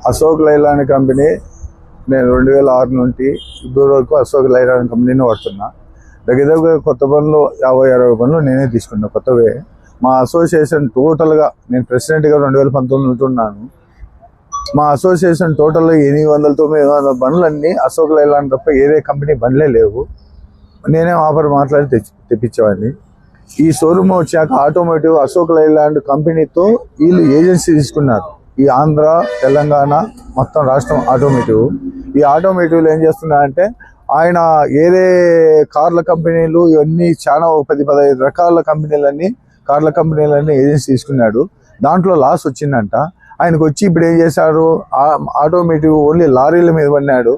Ashok Leyland company నేను 2006 నుండి ఇప్పుడు వరకు అశోక్ లైలాండ్ కంపెనీని వాడుతున్నా. దగ్గర కొత్త బండ్లు 50-60 బండ్లు నేనే తీసుకున్నా కొత్తవే. మా అసోసియేషన్ టోటల్గా నేను ప్రెసిడెంట్గా 2019 ఉంటున్నాను. మా అసోసియేషన్ టోటల్గా 800-900 బండ్లన్నీ అశోక్ లైలాండ్ తప్ప ఏదే కంపెనీ బండ్లే లేవు. నేనే ఆఫర్ మాట్లాడి తెప్పించేవాడిని. ఈ షోరూమ్ వచ్చాక ఆటోమేటివ్ అశోక్ లైలాండ్ కంపెనీతో వీళ్ళు ఏజెన్సీ తీసుకున్నారు. ఈ ఆంధ్ర, తెలంగాణ మొత్తం రాష్ట్రం ఆటోమేటివ్. ఈ ఆటోమేటివ్లో ఏం చేస్తున్నారంటే ఆయన ఏదే కార్ల కంపెనీలు ఇవన్నీ చాలా 10-15 రకాల కార్ల కంపెనీలన్నీ ఏజెన్సీ తీసుకున్నాడు. దాంట్లో లాస్ వచ్చిందంట. ఆయనకు వచ్చి ఇప్పుడు ఏం చేశారు, ఆటోమేటివ్ ఓన్లీ లారీల మీద పడినాడు.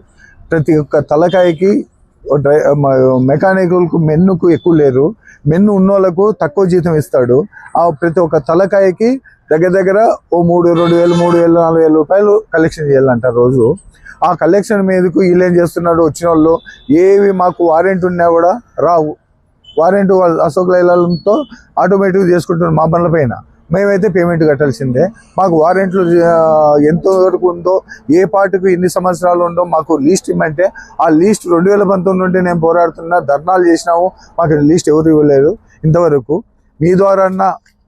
ప్రతి ఒక్క తలకాయకి మెకానికల్కు మెన్నుకు ఎక్కువ లేరు, మెన్ను ఉన్నోళ్లకు తక్కువ జీతం ఇస్తాడు. ఆ ప్రతి ఒక్క తలకాయకి దగ్గర ఓ 2,000, 4,000 రూపాయలు కలెక్షన్ చేయాలంట రోజు. ఆ కలెక్షన్ మీదకు వీళ్ళు ఏం చేస్తున్నాడు, వచ్చిన వాళ్ళు ఏవి మాకు వారెంట్ ఉన్నా కూడా రావు. వారెంట్ అశోక్ లైలాండ్తో ఆటోమేటిక్ చేసుకుంటున్నారు మా బండ్ల పైన. మేమైతే పేమెంట్ కట్టాల్సిందే. మాకు వారెంట్లు ఎంతవరకు ఉందో, ఏ పార్టీకి ఎన్ని సంవత్సరాలు ఉందో మాకు లీస్ట్ ఇమ్మంటే ఆ లీస్ట్ 2019 నుండి నేను పోరాడుతున్నా, ధర్నాలు చేసినాము. మాకు లీస్ట్ ఎవరు ఇవ్వలేదు ఇంతవరకు. మీ ద్వారా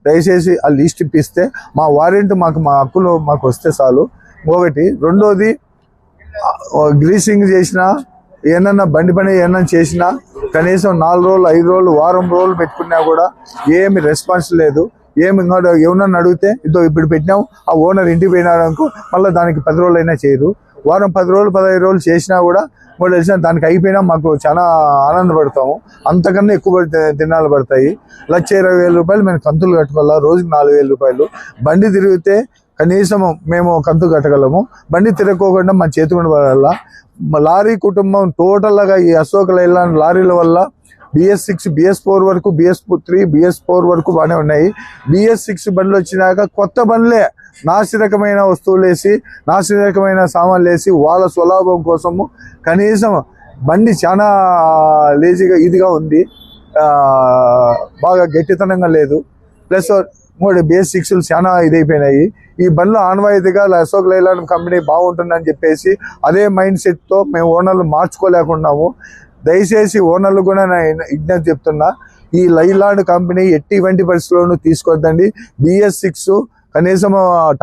దయచేసి ఆ లీస్ట్ ఇప్పిస్తే మా వారెంట్ మా హక్కులు మాకు వస్తే చాలు. ఒకటి. రెండోది, గ్రీసింగ్ చేసినా ఏమన్నా బండి పని ఏమన్నా చేసినా కనీసం 4 రోజులు, 5 రోజులు, వారం రోజులు పెట్టుకున్నా కూడా ఏమి రెస్పాన్స్ లేదు. ఏమన్నా అడిగితే ఇదో ఇప్పుడు పెట్టినాము, ఆ ఓనర్ ఇంటికి పోయినాడనుకో మళ్ళీ దానికి 10 రోజులు అయినా చేయరు. వారం 10 రోజులు, 15 రోజులు చేసినా కూడా వాళ్ళు తెలిసిన దానికి అయిపోయినా మాకు చాలా ఆనందపడతాము. అంతకన్నా ఎక్కువ దినాలు పడతాయి. 1,20,000 రూపాయలు మేము కంతులు కట్టుకోవాలా, రోజుకి 4,000 రూపాయలు. బండి తిరిగితే కనీసం మేము కంతు కట్టగలము. బండి తిరగకోకుండా మన చేతికి పడాల. లారీ కుటుంబం టోటల్గా ఈ అశోక్ లైలాండ్ లారీల వల్ల BS6, BS4 వరకు, BS3, BS4 వరకు బాగానే ఉన్నాయి. BS6 బండ్లు వచ్చినాక కొత్త బండ్లే నాసిరకమైన వస్తువులు వేసి, నాసిరకమైన సామాన్లు వేసి వాళ్ళ స్వలాభం కోసము కనీసం బండి చాలా లేజీగా ఇదిగా ఉంది, బాగా గట్టితనంగా లేదు. ప్లస్ BS6లు చాలా ఇదైపోయినాయి. ఈ బండ్లు ఆన్వాయితీగా అశోక్ లైలాండ్ కంపెనీ బాగుంటుందని చెప్పేసి అదే మైండ్ సెట్తో మేము ఓనర్లు మార్చుకోలేకున్నాము. దయచేసి ఓనర్లు కూడా నేను విజ్ఞప్తి చెప్తున్నా, ఈ లైలాండ్ కంపెనీ ఎటువంటి పరిస్థితుల్లోనూ తీసుకోవద్దండి. BS6 కనీసం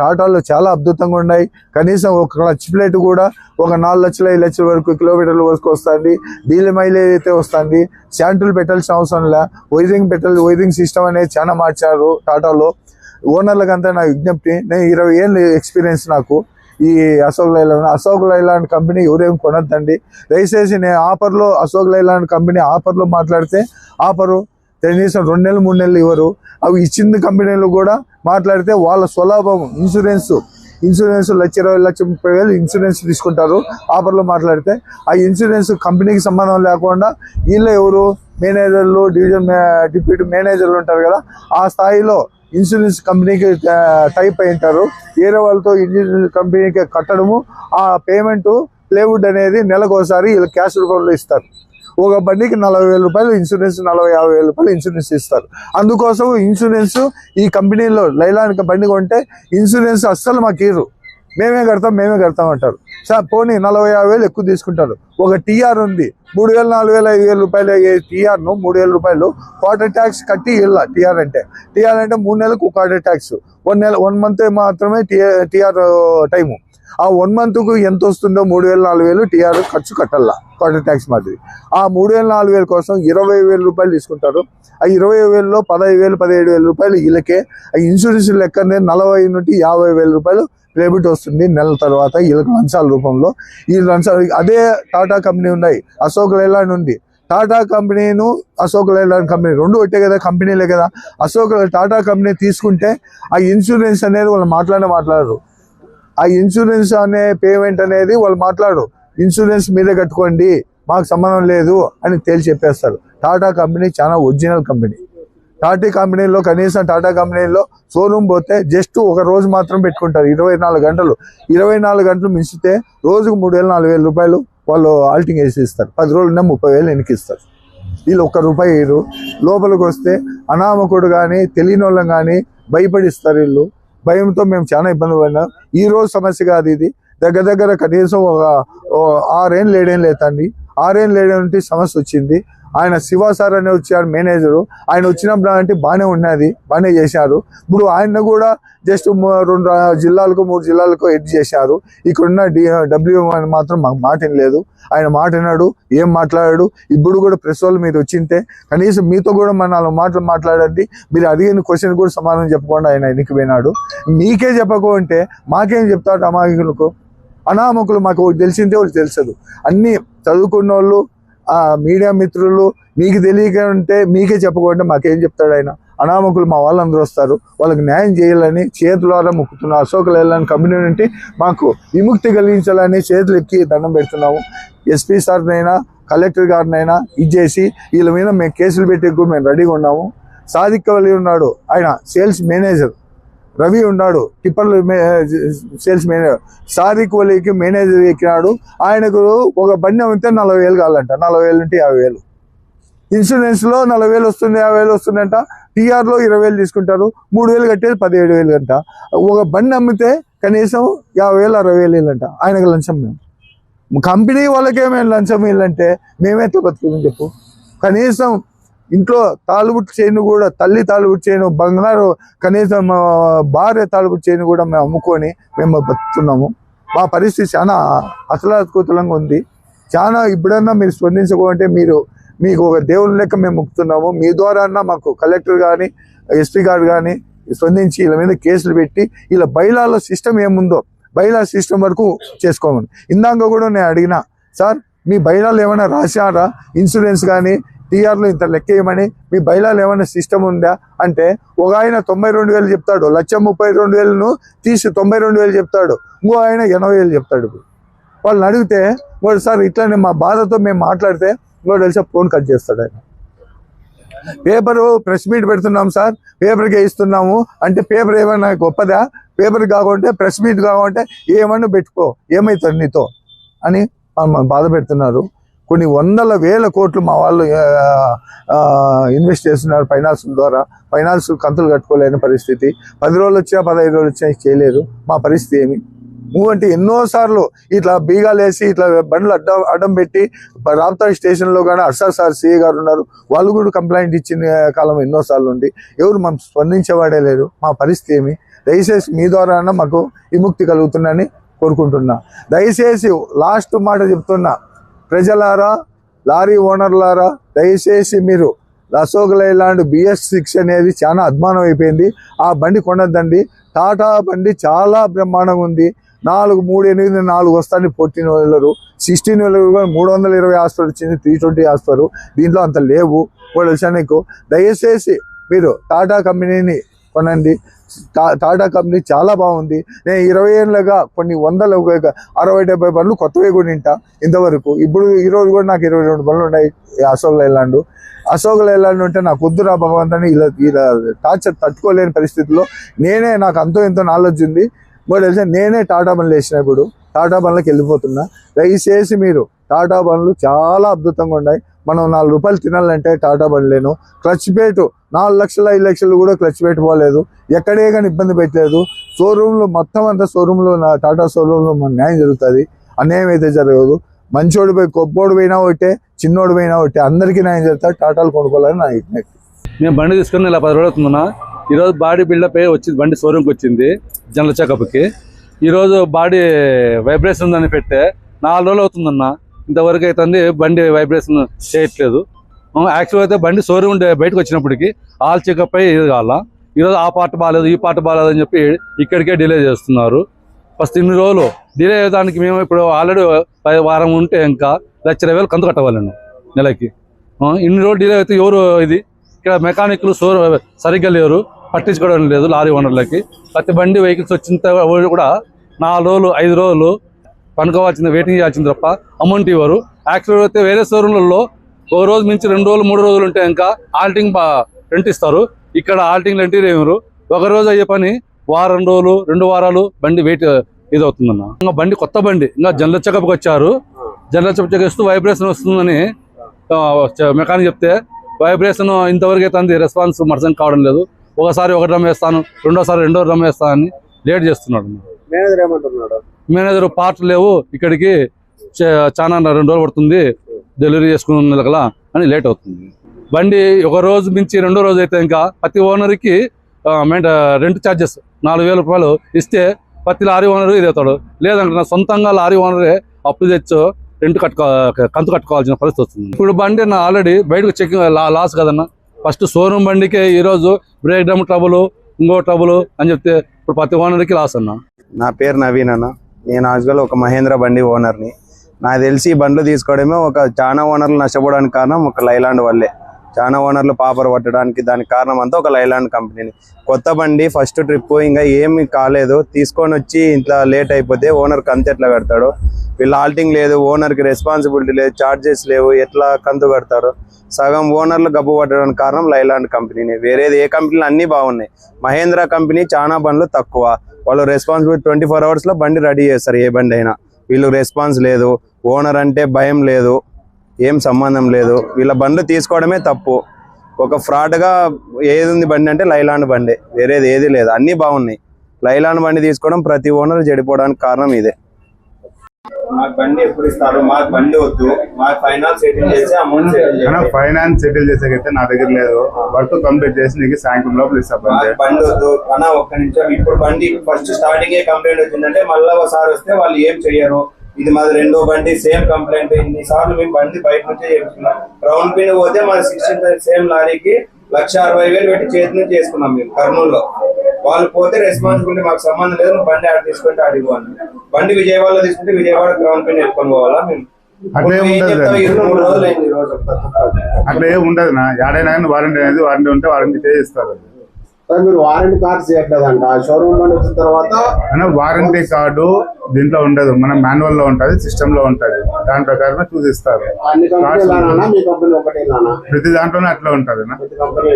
టాటాలో చాలా అద్భుతంగా ఉన్నాయి. కనీసం ఒక క్లచ్ ప్లేట్ కూడా ఒక 4 లక్షల 5 లక్షల వరకు కిలోమీటర్ల వరకు వస్తుంది. డీజిల్ మైలేజ్ అయితే వస్తుంది. శాంటులు పెట్టాల్సిన అవసరం లే. వైరింగ్ సిస్టమ్ అనేది చాలా మార్చారు టాటాలో. ఓనర్లకంతా నా విజ్ఞప్తి. నేను 20 ఏళ్ళ ఎక్స్పీరియన్స్ నాకు ఈ అశోక్ లైలాండ్ కంపెనీ ఎవరేం కొనద్దండి దయచేసి. నేను ఆఫర్లో అశోక్ లైలాండ్ కంపెనీ ఆఫర్లో మాట్లాడితే ఆఫరు కనీసం 2 నెలలు 3 నెలలు ఇవ్వరు. అవి ఇచ్చిన కంపెనీలు కూడా మాట్లాడితే వాళ్ళ స్వలాభం ఇన్సూరెన్స్ 1,20,000-1,30,000 ఇన్సూరెన్స్ తీసుకుంటారు ఆఫర్లో మాట్లాడితే. ఆ ఇన్సూరెన్స్ కంపెనీకి సంబంధం లేకుండా వీళ్ళు ఎవరు మేనేజర్లు, డిప్యూటీ మేనేజర్లు ఉంటారు కదా, ఆ స్థాయిలో ఇన్సూరెన్స్ కంపెనీకి టైప్ అయి ఉంటారు. వేరే వాళ్ళతో ఇన్సూరెన్స్ కంపెనీకి కట్టడము, ఆ పేమెంట్ ప్లేవుడ్ అనేది నెలకోసారి వీళ్ళు క్యాష్ రూపంలో ఇస్తారు. ఒక బండికి 40,000 రూపాయలు ఇన్సూరెన్స్, 40,000-50,000 రూపాయలు ఇన్సూరెన్స్ ఇస్తారు. అందుకోసం ఇన్సూరెన్స్ ఈ కంపెనీలో లైలాండ్ బండి కొంటే ఇన్సూరెన్స్ అస్సలు మాకు ఇరు, మేమే కడతాం అంటారు. సార్ పోనీ 40,000-50,000 ఎక్కువ తీసుకుంటారు. ఒక టీఆర్ ఉంది 3,000, 4,000, 5,000 రూపాయలు అయ్యే టీఆర్ను 3,000 రూపాయలు క్వార్టర్ ట్యాక్స్ కట్టి ఇవ్వాలి. టీఆర్ అంటే 3 నెలలకు క్వార్టర్ ట్యాక్స్, 1 మంత్ మాత్రమే టీఆర్ టైము. ఆ 1 మంత్కు ఎంత వస్తుందో 3,000, 4,000 టీఆర్ ఖర్చు కట్టాల క్వార్టర్ ట్యాక్స్ మాదిరి. ఆ 3,000, 4,000 కోసం 20,000 రూపాయలు తీసుకుంటారు. ఆ 20,000లో 15,000, 17,000 రూపాయలు వీళ్ళకే. ఆ ఇన్సూరెన్స్ లెక్కనే 40,000 నుండి 50,000 రూపాయలు క్రెడిట్ వస్తుంది నెల తర్వాత వీళ్ళకి లంచాల రూపంలో. ఈ లంచాలు అదే టాటా కంపెనీ ఉన్నాయి, అశోక్ లైలాండ్ ఉంది. టాటా కంపెనీను అశోక్ లైలాండ్ కంపెనీ రెండు ఒకటే కదా, కంపెనీలే కదా. టాటా కంపెనీ తీసుకుంటే ఆ ఇన్సూరెన్స్ అనేది వాళ్ళు మాట్లాడరు. ఆ ఇన్సూరెన్స్ అనే పేమెంట్ అనేది వాళ్ళు మాట్లాడు, ఇన్సూరెన్స్ మీరే కట్టుకోండి మాకు సంబంధం లేదు అని తేల్చి చెప్పేస్తారు. టాటా కంపెనీ చాలా ఒరిజినల్ కంపెనీ. టాటా కంపెనీలో షోరూమ్ పోతే జస్ట్ ఒక రోజు మాత్రం పెట్టుకుంటారు, 24 గంటలు మించితే రోజుకు 3,000, 4,000 రూపాయలు వాళ్ళు ఆల్టింగ్ వేసి ఇస్తారు. 10 రోజులున్నా 30,000 వెనక్కి ఇస్తారు. వీళ్ళు ₹1 వేయరు. లోపలికి వస్తే అనామకుడు కానీ తెలియని వాళ్ళని కానీ భయపడిస్తారు. వీళ్ళు భయంతో మేము చాలా ఇబ్బంది పడినాం. ఈ రోజు సమస్య కాదు ఇది, దగ్గర దగ్గర కనీసం ఒక 6 ఏళ్ళు 7 ఏళ్ళు అవుతుంది. 6 ఏళ్ళు 7 ఏళ్ళ సమస్య వచ్చింది. ఆయన శివ సార్ అనే వచ్చారు మేనేజరు. ఆయన వచ్చినప్పుడు అంటే బాగానే ఉన్నది, బాగానే చేశారు. ఇప్పుడు ఆయన కూడా జస్ట్ 2 జిల్లాలకు 3 జిల్లాలకు హెడ్ చేశారు. ఇక్కడున్న డబ్ల్యూ మాత్రం మాకు మాట లేదు. ఆయన మాట విన్నాడు, ఏం మాట్లాడాడు. ఇప్పుడు కూడా ప్రెస్ వాళ్ళు మీరు వచ్చింటే కనీసం మీతో కూడా మన 4 మాటలు మాట్లాడండి. మీరు అడిగిన క్వశ్చన్ కూడా సమాధానం చెప్పకుండా ఆయన వెనక్కి పోయినాడు. మీకే చెప్పకుంటే మాకేం చెప్తాడు? అమాయకులకు అనామకులు మాకు తెలిసిందే వాళ్ళు తెలుసదు. అన్నీ చదువుకున్న వాళ్ళు మీడియా మిత్రులు మీకు తెలియక ఉంటే మీకే చెప్పకుండా మాకేం చెప్తాడు ఆయన? అనామకులు మా వాళ్ళందరూ వస్తారు, వాళ్ళకి న్యాయం చేయాలని చేతులారా మొక్కుతున్నాం. అశోక్ లైలాండ్ కమ్యూనిటీ మాకు విముక్తి కలిగించాలని చేతులు ఎక్కి దండం పెడుతున్నాము. ఎస్పీ సార్నైనా కలెక్టర్ గారినైనా ఇచ్చేసి వీళ్ళ మీద మేము కేసులు పెట్టి కూడా మేము రెడీగా ఉన్నాము. సాదిక్ అలీ ఉన్నాడు, ఆయన సేల్స్ మేనేజర్. రవి ఉన్నాడు, టిప్పర్లు సేల్స్ మేనేజర్. సాదిక్ అలీకి మేనేజర్ ఎక్కినాడు. ఆయనకు ఒక బండి అమ్మితే 40,000 కావాలంట. 40,000 నుండి 50,000. ఇన్సూరెన్స్లో 40,000 వస్తుంది, 50,000 వస్తుందంట. టీఆర్లో 20,000 తీసుకుంటారు. 3,000 కట్టేది 17,000 అంట. ఒక బండి అమ్మితే కనీసం 50,000 60,000 అంట. ఆయనకు లంచం. మేము కంపెనీ వాళ్ళకేమే లంచం ఇల్లంటే మేమెట్లా బతుకుతాం చెప్పు? కనీసం ఇంట్లో తాలుబుట్టు చేయను కూడా, తల్లి తాలుబుట్టు చేయను, బంగారు కనీసం భార్య తాలుబుట్టు చేయను కూడా మేము అమ్ముకొని మేము బతుకుతున్నాము. మా పరిస్థితి చాలా అసలాత్కూతలంగా ఉంది. చాలా ఇప్పుడన్నా మీరు స్పందించుకోమంటే మీకు ఒక దేవుని లెక్క మేము మొక్కుతున్నాము. మీ ద్వారా అన్నా మాకు కలెక్టర్ కానీ ఎస్పీ గారు కానీ స్పందించి వీళ్ళ మీద కేసులు పెట్టి వీళ్ళ బైలాల సిస్టమ్ ఏముందో బైలా సిస్టమ్ వరకు చేసుకోమని. ఇందాక కూడా నేను అడిగినా, సార్ మీ బైలాలు ఏమైనా రాశారా? ఇన్సూరెన్స్ కానీ టీఆర్లో ఇంత లెక్క వేయమని మీ బైలాలు ఏమైనా సిస్టమ్ ఉందా అంటే ఒక ఆయన 92,000 చెప్తాడు. 1,32,000 తీసి 92,000 చెప్తాడు. ఇంకో ఆయన 80,000 చెప్తాడు. వాళ్ళని అడిగితే వాడు సార్ ఇట్లానే మా బాధతో మేము మాట్లాడితే ఇంకోటి తెలిసి ఫోన్ కట్ చేస్తాడు. ఆయన పేపరు ప్రెస్ మీట్ పెడుతున్నాం సార్, పేపర్కి ఇస్తున్నాము అంటే పేపర్ ఏమైనా గొప్పదా? పేపర్ కాకుంటే ప్రెస్ మీట్ కాకుంటే ఏమన్నా పెట్టుకో, ఏమవుతుంది నీతో అని బాధ పెడుతున్నారు. కొన్ని 100,000 కోట్లు మా వాళ్ళు ఇన్వెస్ట్ చేస్తున్నారు ఫైనాన్స్ ద్వారా. ఫైనాన్స్ కంతులు కట్టుకోలేని పరిస్థితి. 10 రోజులు వచ్చా 15 రోజులు వచ్చా చేయలేరు. మా పరిస్థితి ఏమి? అంటే ఎన్నోసార్లు ఇట్లా బీగాలు వేసి ఇట్లా బండ్లు అడ్డం పెట్టి రాప్తా స్టేషన్లో కానీ అర్షద్ సార్ సిఏ గారు ఉన్నారు, వాళ్ళు కూడా కంప్లైంట్ ఇచ్చిన కాలం ఎన్నోసార్లు ఉంది. ఎవరు మనం స్పందించేవాడే లేరు. మా పరిస్థితి ఏమి? దయచేసి మీ ద్వారా మాకు విముక్తి కలుగుతుందని కోరుకుంటున్నా. దయచేసి లాస్ట్ మాట చెప్తున్నా, ప్రజలారా, లారీ ఓనర్లారా, దయచేసి మీరు అశోక్ లైలాండ్ BS6 అనేది చాలా అద్మానం అయిపోయింది. ఆ బండి కొనద్దండి. టాటా బండి చాలా బ్రహ్మాండంగా ఉంది. 4,3,8,4 వస్తాను 14 వీలరు, 16 వీలర్ 320 హార్స్ వచ్చింది, 320 హార్స్. దీంట్లో అంత లేవు. నీకు దయచేసి మీరు టాటా కంపెనీని కొనండి. టాటా కంపెనీ చాలా బాగుంది. నేను 20 ఏళ్ళగా కొన్ని 60-70 బండ్లు కొత్తవే కూడా నింటా ఇంతవరకు. ఇప్పుడు ఈరోజు కూడా నాకు 22 బండ్లు ఉన్నాయి అశోక్ లైలాండ్. అశోక్ లైలాండ్ ఉంటే నాకు వద్దురా భగవంతుని ఇలా టార్చర్ తట్టుకోలేని పరిస్థితుల్లో నాకు అంతో ఎంతో నాలెడ్జ్ ఉంది. కూడా తెలిసి నేనే టాటా బండ్లు వేసిన. ఇప్పుడు టాటా బండ్లకి వెళ్ళిపోతున్నా. దయచేసి మీరు టాటా బండ్లు చాలా అద్భుతంగా ఉన్నాయి. మనం 4 రూపాయలు తినాలంటే టాటా బండ్లేను. క్లచ్ ప్లేటు 4 లక్షలు 5 లక్షలు కూడా క్లచ్ ప్లేట్ పోలేదు. ఎక్కడే కానీ ఇబ్బంది పెట్టలేదు. షోరూంలో మొత్తం అంతా షోరూంలో టాటా షోరూంలో మన న్యాయం జరుగుతుంది. అన్యాయం అయితే జరగదు. మంచోడు పోయి గొప్పోడు పోయినా ఒకటే, చిన్నోడు పోయినా ఒకటే, అందరికీ న్యాయం జరుగుతుంది. టాటాలు కొనుక్కోవాలని నా విజ్ఞప్తి. మేము బండి తీసుకుని ఇలా 10 రోజులు అవుతుందన్నా. ఈరోజు బాడీ బిల్డప్ అయ్యి వచ్చింది, బండి షోరూమ్కి వచ్చింది జనరల్ చెకప్కి. ఈరోజు బాడీ వైబ్రేషన్ ఉందని పెట్టే 4 రోజులు అవుతుందన్న. ఇంతవరకు అయితే బండి వైబ్రేషన్ చేయట్లేదు. యాక్చువల్ అయితే బండి షోరూమ్ బయటకు వచ్చినప్పటికీ ఆల్ చెకప్ అయ్యి ఇది కావాలా. ఈరోజు ఆ పార్ట్ బాగాలేదు, ఈ పార్ట్ బాగాలేదు అని చెప్పి ఇక్కడికే డిలే చేస్తున్నారు. ఫస్ట్ ఇన్ని రోజులు డిలే అయ్యేదానికి మేము ఇప్పుడు ఆల్రెడీ వారం ఉంటే ఇంకా 1,20,000 కంతు కట్టవాలండి నెలకి. ఇన్ని రోజులు డిలే అయితే ఎవరు ఇది ఇక్కడ మెకానిక్లు సరిగ్గా లేరు, పట్టించుకోవడం లేదు లారీ ఓనర్లకి. ప్రతి బండి వెహికల్స్ వచ్చిన కూడా 4 రోజులు 5 రోజులు పనుకోవాల్సింది, వెయిటింగ్ చేయాల్సింది తప్ప అమౌంట్ ఇవ్వరు. యాక్చువల్ అయితే వేరే షోరూమ్లలో 1 రోజు మించి 2 రోజులు 3 రోజులు ఉంటే ఇంకా ఆల్టింగ్ రెంట్ ఇస్తారు. ఇక్కడ ఆల్టింగ్ రెంట్ ఇవ్వరు. 1 రోజు అయ్యే పని వారం రోజులు 2 వారాలు బండి వెయిట్ ఇది అవుతుందన్న. ఇంకా బండి కొత్త బండి ఇంకా జనరల్ చెకప్కి వచ్చారు. జనరల్ చెకప్ చేస్తూ వైబ్రేషన్ వస్తుందని మెకానిక్ చెప్తే వైబ్రేషన్ ఇంతవరకు అయితే రెస్పాన్స్ మర్సం కావడం లేదు. ఒకసారి 1 డ్రమ్ వేస్తాను, రెండోసారి 2వ డ్రమ్ వేస్తానని లేట్ చేస్తున్నాడు. మేనేజర్ పార్ట్ లేవు ఇక్కడికి చాలా 2 రోజులు పడుతుంది డెలివరీ చేసుకున్న అని లేట్ అవుతుంది. బండి ఒక రోజు మించి 2వ రోజు అయితే ఇంకా ప్రతి ఓనర్కి రెంట్ ఛార్జెస్ 4,000 రూపాయలు ఇస్తే ప్రతి లారీ ఓనర్ ఇది అవుతాడు. లేదంటే నా సొంతంగా లారీ ఓనరే అప్పు తెచ్చో కంతు కట్టుకోవాల్సిన పరిస్థితి వస్తుంది. ఇప్పుడు బండి నా ఆల్రెడీ బయటకు చెకింగ్ లాస్ కదన్నా. ఫస్ట్ షోరూమ్ బండికే ఈరోజు బ్రేక్ డౌన్ ట్రబుల్ ఇంకో ట్రబుల్ అని చెప్తే ఇప్పుడు ప్రతి ఓనర్కి లాస్ అన్న. నా పేరు నవీన్ అన్న. నేను యాక్చువల్గా ఒక మహేంద్ర బండి ఓనర్ని. నాకు తెలిసి ఈ బండ్లు తీసుకోవడమే చాలా ఓనర్లు నష్టపోవడానికి కారణం ఒక లైలాండ్ వల్లే. చాలా ఓనర్లు పాపర్ పట్టడానికి దానికి కారణం అంతా ఒక లైలాండ్ కంపెనీని. కొత్త బండి ఫస్ట్ ట్రిప్ ఇంకా ఏమి కాలేదు, తీసుకొని వచ్చి ఇంట్లో లేట్ అయిపోతే ఓనర్ కంతు ఎట్లా కడతాడు? వీళ్ళు ఆల్టింగ్ లేదు, ఓనర్కి రెస్పాన్సిబిలిటీ లేదు, ఛార్జెస్ లేవు, ఎట్లా కంతు కడతారు? సగం ఓనర్లు గబ్బు పట్టడానికి కారణం లైలాండ్ కంపెనీని. వేరేది ఏ కంపెనీలు అన్నీ బాగున్నాయి. మహేంద్ర కంపెనీ చాలా బండ్లు తక్కువ. వాళ్ళు రెస్పాన్సిబిలిటీ 24 అవర్స్లో బండి రెడీ చేస్తారు ఏ బండి అయినా. వీళ్ళు రెస్పాన్స్ లేదు, ఓనర్ అంటే భయం లేదు, ఏం సంబంధం లేదు. వీళ్ళ బండ్లు తీసుకోవడమే తప్పు. ఒక ఫ్రాడ్గా ఏది ఉంది బండి అంటే లైలాండ్ బండి, వేరేది ఏది లేదు. అన్నీ బాగున్నాయి. లైలాండ్ బండి తీసుకోవడం ప్రతి ఓనర్ చెడిపోవడానికి కారణం ఇదే. మాకు బండి ఎప్పుడు ఇస్తారు? మాకు బండి వద్దు, మాకు ఫైనాన్స్ సెటిల్ చేసి అమౌంట్ ఫైనాన్స్ సెటిల్ చేసేకైతే నా దగ్గర లేదు. వర్క్ కంప్లీట్ చేసి నీకు సాయంత్రం లోపల ఇస్తా. బండి వద్దు అన్న, ఒక్క నిమిషం. ఇప్పుడు బండి ఫస్ట్ స్టార్టింగ్ కంప్లైంట్ వచ్చిందంటే మళ్ళీ ఒకసారి వస్తే వాళ్ళు ఏం చెయ్యరు. ఇది మాది 2వ బండి, సేమ్ కంప్లైంట్. ఇన్నిసార్లు మేము బండి బయట నుంచే చేస్తున్నాం. రౌండ్ పిన్ పోతే మన 16 సేమ్ లారీకి 1,60,000 పెట్టి చేతి నుంచి చేసుకున్నాం మేము కర్నూలులో. వాళ్ళు పోతే రెస్పాన్సిబిలిటీ మాకు సంబంధం లేదు, బండి ఆడ తీసుకుంటే అడిగిపోవాలి. బండి విజయవాడలో తీసుకుంటే విజయవాడ గ్రౌండ్ పిన్ ఎత్తుకొని పోవాలా మేము? అట్లా ఏమి ఉండదు నా ఏడైనా కానీ వారంటీ అనేది వారంటీ ఉంటే వారంటీ చేయిస్తారు. మీరు వారంటీ కార్డు చేయట్లేదంట. షోరూమ్ బండి వచ్చిన తర్వాత వారంటీ కార్డు దీంట్లో ఉండదు, మన మాన్యువల్ లో ఉంటది, సిస్టమ్ లో ఉంటది. దాని ప్రకారం చూసిస్తారు. ప్రతి దాంట్లోనే అట్లా ఉంటది.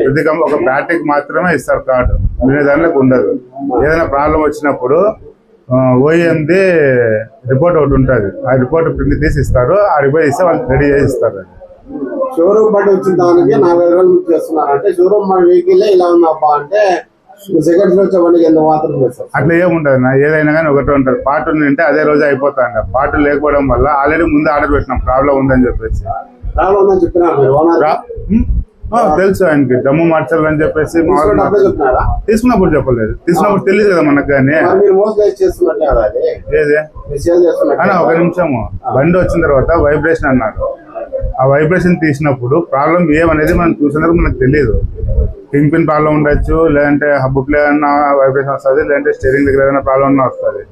ప్రతి ఒక బ్యాటరీకి మాత్రమే ఇస్తారు కార్డు, వేరే దాంట్లోకి ఉండదు. ఏదైనా ప్రాబ్లం వచ్చినప్పుడు ఓఎంది రిపోర్ట్ ఒకటి ఉంటుంది, ఆ రిపోర్ట్ ప్రింట్ తీసి ఇస్తారు. ఆ రిపోర్ట్ ఇస్తే వాళ్ళు రెడీ చేసి ఇస్తారు. షోరూమ్ బండి వచ్చిన దానికి 4,000 రూపాయలు చేస్తున్నారు అంటే షోరూమ్ బండి వెహికల్ ఇలా ఉందబ్బా అంటే సెకండ్స్ లో వచ్చే బండికి ఎందుకు మాత్రం చేస్తారు? అట్లా ఏముంటది నా, ఏదైనా కానీ ఒకటే ఉంటుంది. పార్ట్ ఉంటే అదే రోజు అయిపోతాను. పార్ట్ లేకపోవడం వల్ల ఆల్రెడీ ముందు ఆర్డర్ పెట్టినాం ప్రాబ్లం ఉందని చెప్పేసి. ప్రాబ్లం ఉందని చెప్పినారు తెలుసు ఆయనకి, దమ్ము మార్చాలని చెప్పేసి తీసుకున్నప్పుడు చెప్పలేదు. తీసుకున్నప్పుడు తెలియదు కదా మనకు. కానీ ఒక నిమిషము, బండి వచ్చిన తర్వాత వైబ్రేషన్ అన్నారు. ఆ వైబ్రేషన్ తీసినప్పుడు ప్రాబ్లం ఏమనేది మనం చూసినందుకు మనకు తెలియదు. కింగ్ పిన్ ప్రాబ్లం ఉండొచ్చు, లేదంటే హబ్ ప్లే అన్న వైబ్రేషన్ వస్తుంది, లేదంటే స్టీరింగ్ దగ్గర ఏదైనా ప్రాబ్లం అన్నా వస్తుంది.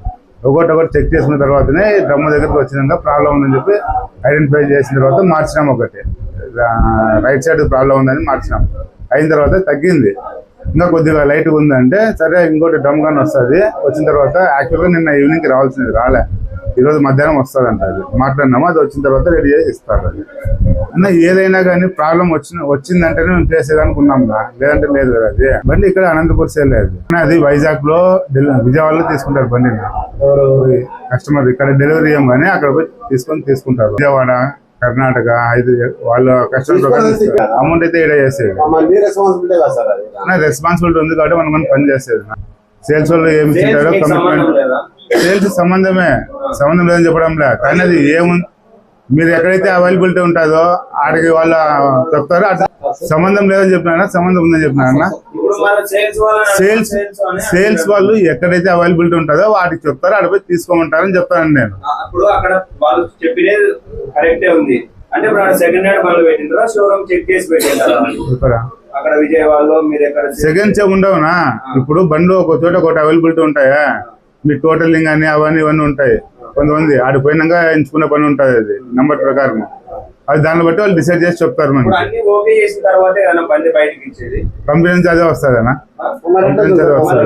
ఒకటి చెక్ చేసుకున్న తర్వాతనే డ్రమ్ దగ్గరకు వచ్చినాక ప్రాబ్లం ఉందని చెప్పి ఐడెంటిఫై చేసిన తర్వాత మార్చినాం. ఒకటి రైట్ సైడ్ ప్రాబ్లం ఉందని మార్చినాం. అయిన తర్వాత తగ్గింది, ఇంకా కొద్దిగా లైట్గా ఉందంటే సరే ఇంకోటి డ్రమ్ గన్ వస్తుంది. వచ్చిన తర్వాత యాక్చువల్గా నిన్న ఈవినింగ్కి రావాల్సినది రాలే, ఈరోజు మధ్యాహ్నం వస్తుంది అంట. అది మాట్లాడినాము, అది వచ్చిన తర్వాత రెడీ చేసి ఇస్తారు. అది అన్న ఏదైనా కానీ ప్రాబ్లం వచ్చిందంటేనే మేము చేసేదానికి ఉన్నాం, లేదంటే లేదు కదా. అది బండి ఇక్కడ అనంతపూర్ సేల్ లేదు, అది వైజాగ్ లో విజయవాడలో తీసుకుంటారు బండిని. కస్టమర్ ఇక్కడ డెలివరీ ఇవ్వగానే అక్కడ పోయి తీసుకుంటారు. విజయవాడ, కర్ణాటక, వాళ్ళ కస్టమర్ అమౌంట్ అయితే ఇక్కడ చేసేది. రెస్పాన్సిబిలిటీ ఉంది కాబట్టి మనం పని చేసేది. సేల్స్ వాళ్ళు ఏమి ఇచ్చింటారో కమిట్మెంట్, సేల్స్ సంబంధం లేదని చెప్పడం లేదు. కానీ అది ఏముంది, మీరు ఎక్కడైతే అవైలబిలిటీ ఉంటుందో ఆడికి వాళ్ళు చెప్తారు. సంబంధం లేదని చెప్పినా సంబంధం ఉందని చెప్పినా సేల్స్ వాళ్ళు ఎక్కడైతే అవైలబిలిటీ ఉంటుందో వాటికి చెప్తారు, ఆడిపోయి తీసుకోమంటారని చెప్తానండి నేను. అప్పుడు అక్కడ వాళ్ళు చెప్పినది కరెక్టే ఉంది అంటే సెకండ్ హ్యాండ్ బండ్లు పెట్టింటారా, షోరూమ్ చెక్ చేసి పెట్టింటారా? అక్కడ విజయవాడలో మీరు ఎక్కడ సెకండ్స్ ఉండవునా? ఇప్పుడు బండ్లు ఒక చోట ఒకటి అవైలబిలిటీ ఉంటాయా? మీ టోటలింగ్ అని అవన్నీ ఇవన్నీ ఉంటాయి. కొంతమంది ఆడిపోయినాక ఎంచుకునే పని ఉంటుంది, అది నెంబర్ ప్రకారం. అది దాన్ని బట్టి వాళ్ళు డిసైడ్ చేసి చెప్తారు. మనకి కంపెనీ నుంచి అదే వస్తుంది అన్న, కంపెనీ నుంచి అదే వస్తుంది.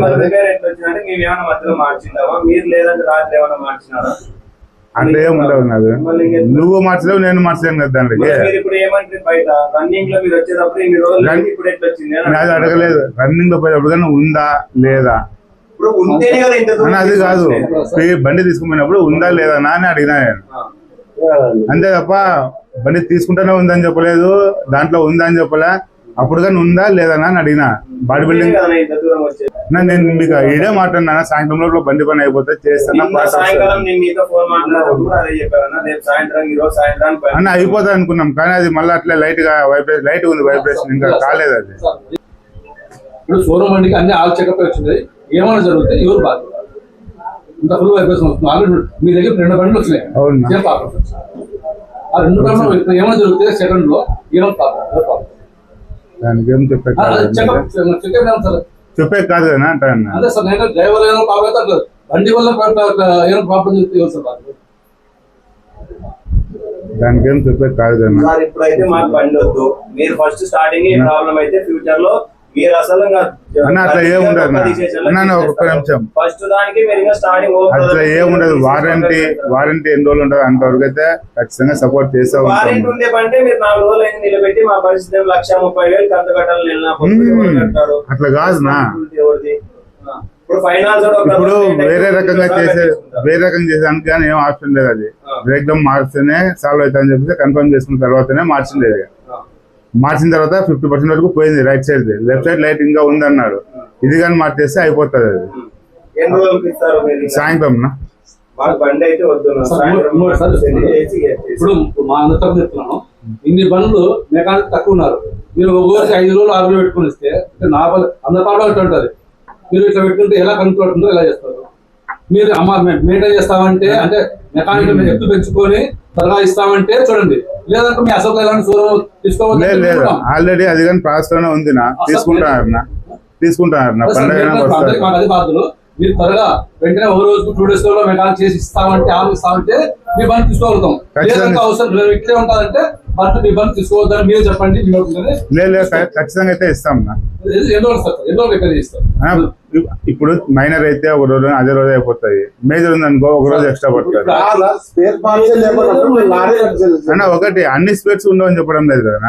అంటే ఏముండవు నాది, నువ్వు మార్చలేవు నేను మార్చలేను కదా. దానికి అది అడగలేదు. రన్నింగ్ లో పోయేటప్పుడు కానీ ఉందా లేదా అది కాదు, బండి తీసుకుపోయినప్పుడు ఉందా లేదా అని అడిగినా నేను. అంతే తప్ప బండి తీసుకుంటూనే ఉందని చెప్పలేదు, దాంట్లో ఉందని చెప్పలే. అప్పుడు కానీ ఉందా లేదా అని అడిగినా బాడీ బిల్డింగ్ నేను మీకు ఇదే మాట్లాడినా సాయంత్రం లోపల బండి పని అయిపోతే చేస్తాను అన్న అయిపోతుంది అనుకున్నాం కానీ అది మళ్ళీ అట్లా లైట్ గా లైట్ ఉంది వైబ్రేషన్ ఇంకా కాలేదు అది. ఇప్పుడు షోరూమ్ బండికి అన్ని ఆల్ చెకప్ వచ్చింది, ఏమైనా జరిగితే ఎవరు బాధ ఇంత ఫుల్ వైబ్రేషన్ వస్తుంది. ఆల్రెడీ మీ దగ్గర 2 బండ్లు వచ్చినాయి, అవునా ఆ 2 బండ్లు ఏమైనా జరిగితే సెకండ్ లో ఏమైనా ప్రాబ్లం దానికి ఏం చెప్పే చెప్పే కాదు కదా అంటే అదే సార్. నేను డ్రైవర్ ఏమైనా ప్రాబ్లం అయితే బండి వల్ల ఏమైనా ప్రాబ్లం చెప్తే సార్ దానికి ఏం చెప్పే కాదు కదా. సార్ ఇప్పుడైతే మాకు బండి వద్దు, మీరు ఫస్ట్ స్టార్టింగ్ ఏ ప్రాబ్లం అయితే ఫ్యూచర్ లో మీరు అసలు అన్న అట్లా ఏముండదు అన్న ఒక్క నిమిషం ఫస్ట్ దానికి మీరు ఇంకా స్టార్టింగ్ అట్లా ఏముండదు. వారంటీ ఎన్ని రోజులు ఉంటుంది అంతవరకు అయితే ఖచ్చితంగా సపోర్ట్ చేస్తా వారంటీ ఉంటాం. ఉండే బండి మీరు 4 రోజులు అయితే నిలబెట్టి మా పరిస్థితి 1,30,000 కంత కట్టాలి. అట్లా కాదునా ఇప్పుడు ఫైనాన్స్ ఇప్పుడు వేరే రకంగా చేసేదానికి కానీ ఏం ఆప్షన్ లేదు. అది బ్రేక్డౌన్ మార్చితేనే సాల్వ్ అవుతుంది అని చెప్పేసి కన్ఫర్మ్ చేసుకున్న తర్వాతనే మార్చింది. మార్చిన తర్వాత 50% వరకు పోయింది right side, left side light ఇంకా ఉంది అన్నాడు. ఇది కానీ మార్చేస్తే అయిపోతుంది. అది ఎన్ని రోజులకి ఇస్తారు మీరు? సాయంత్రం మాకు బండి అయితే వద్దు. ఇప్పుడు మా అందరితో చెప్తున్నాను, ఇన్ని బండ్లు మెకానిక్ తక్కువ ఉన్నారు. మీరు ఒక్కొక్కరికి 5 రోజులు 6 రోజులు పెట్టుకుని ఇస్తే అందరి ప్రాబ్లం ఉంటుంది. మీరు ఇట్లా పెట్టుకుంటే ఎలా కనుక్కోవడం ఉంటుందో ఎలా చేస్తారు? మీరు మెయింటైన్ చేస్తామంటే అంటే మెకానిక్ ఎత్తు పెంచుకొని త్వరగా ఇస్తామంటే చూడండి, లేదంటే మీ అసలు ఎలాంటి సూరం తీసుకోవాలి. లేదు ఆల్రెడీ అది కానీ ప్రాసెస్ లోనే ఉంది. తీసుకుంటారు అది బాధ్యులు. మీరు త్వరగా వెంటనే ఒక రోజు 2 days లో మెకానిక్ చేసి ఇస్తామంటే మీ బండి తీసుకోగలుగుతాం. లేదంటే అవసరం ఇట్లే ఉంటుందంటే బండి మీ బండి తీసుకోవద్దని మీరు చెప్పండి. లేదు ఖచ్చితంగా అయితే ఇస్తాం. ఇప్పుడు మైనర్ అయితే ఒక రోజు అదే రోజు అయిపోతాయి, మేజర్ ఉందనుకో ఒక రోజు ఎక్స్ట్రా పడుతుంది అన్న. ఒకటి అన్ని స్పేర్స్ ఉండవని చెప్పడం లేదు కదా.